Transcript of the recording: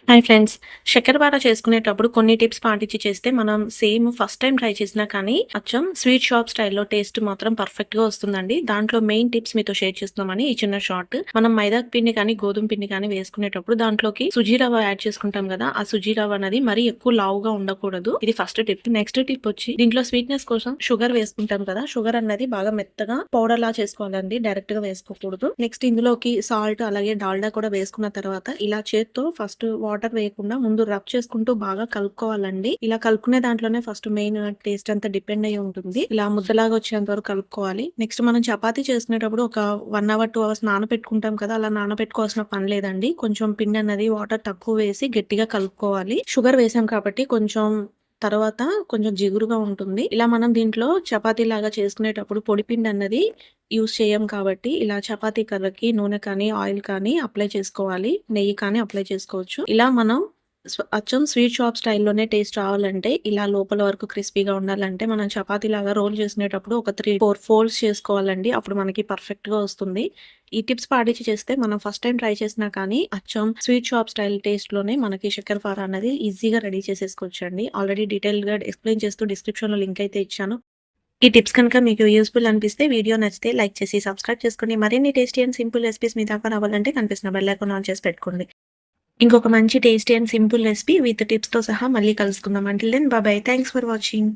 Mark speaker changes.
Speaker 1: Hi friends. శక్కరపార చేసుకునేటప్పుడు కొన్ని tips పాటించి చేస్తే మనం సేమ్ ఫస్ట్ టైమ్ ట్రై చేసినా కానీ అచ్చం స్వీట్ షాప్ స్టైల్‌లో టేస్ట్ మాత్రం పర్ఫెక్ట్‌గా వస్తుందండి. దాంట్లో మెయిన్ టిప్స్ మీతో షేర్ చేస్తున్నామని ఈ చిన్న షార్ట్. మనం మైదా పిండి కానీ, గోధుమ పిండి కానీ వేసుకునేటప్పుడు దాంట్లోకి సుజీ రవ్వ యాడ్ చేసుకుంటాం కదా! ఆ సుజీ రవ్వ అనేది మరీ ఎక్కువ లావుగా ఉండకూడదు. ఇది ఫస్ట్ టిప్. నెక్స్ట్ టిప్ వచ్చి దీంట్లో స్వీట్‌నెస్ కోసం షుగర్ వేసుకుంటాం కదా! షుగర్ అన్నది బాగా మెత్తగా పౌడర్‌లా చేసుకోవాలండి. డైరెక్ట్‌గా వేసుకోకూడదు. నెక్స్ట్ ఇందులోకి సాల్ట్ అలాగే డాల్డా కూడా వేసుకున్న తర్వాత ఇలా చేత్తో ఫస్ట్ వాటర్ వేయకుండా ముందు రబ్ చేసుకుంటూ బాగా కలుపుకోవాలండి. ఇలా కలుపుకునే దాంట్లోనే ఫస్ట్ మెయిన్ టేస్ట్ అంతా డిపెండ్ అయ్యి ఉంటుంది. ఇలా ముద్దలాగా వచ్చేంత వరకు కలుపుకోవాలి. నెక్స్ట్ మనం చపాతీ చేసుకునేటప్పుడు ఒక 1 అవర్, 2 అవర్స్ నానబెట్టుకుంటాం కదా! అలా నానబెట్టుకోవాల్సిన పని లేదండి. కొంచెం పిండి అన్నది వాటర్ తక్కువ వేసి గట్టిగా కలుపుకోవాలి. షుగర్ వేసాం కాబట్టి కొంచెం తర్వాత కొంచెం జిగురుగా ఉంటుంది. ఇలా మనం దీంట్లో చపాతీలాగా చేసుకునేటప్పుడు పొడి పిండి అన్నది యూజ్ చేయం కాబట్టి ఇలా చపాతీ కర్రకి నూనె కానీ, ఆయిల్ కానీ అప్లై చేసుకోవాలి. నెయ్యి కానీ అప్లై చేసుకోవచ్చు. ఇలా మనం అచ్చం స్వీట్ షాప్ స్టైల్‌లోనే టేస్ట్ రావాలంటే ఇలా లోపల వరకు క్రిస్పీగా ఉండాలంటే మనం చపాతీలాగా రోల్ చేసుకునేటప్పుడు ఒక 3, 4 ఫోల్డ్స్ చేసుకోవాలండి. అప్పుడు మనకి పర్ఫెక్ట్‌గా వస్తుంది. ఈ టిప్స్ పాటించి చేస్తే మనం ఫస్ట్ టైమ్ ట్రై చేసినా కానీ అచ్చం స్వీట్ షాప్ స్టైల్ టేస్ట్‌లోనే మనకి శక్కరపార అనేది ఈజీగా రెడీ చేసేసుకోవచ్చండి. ఆల్రెడీ డీటెయిల్‌గా ఎక్స్‌ప్లెయిన్ చేస్తూ డిస్క్రిప్షన్‌లో లింక్ అయితే ఇచ్చాను. ఈ టిప్స్ కనుక మీకు యూజ్‌ఫుల్ అనిపిస్తే వీడియో నచ్చితే లైక్ చేసి సబ్స్క్రైబ్ చేసుకోండి. మరిన్ని టేస్టీ అండ్ సింపుల్ రెసిపీస్ మీ దాకా రావాలంటే కనిపిస్తున్న బెల్ ఐకాన్ ఆన్ చేసి పెట్టుకోండి. ఇంకొక మంచి tasty and simple recipe with టిప్స్‌తో సహా మళ్ళీ కలుసుకుందాం. Until then bye bye. Thanks for watching.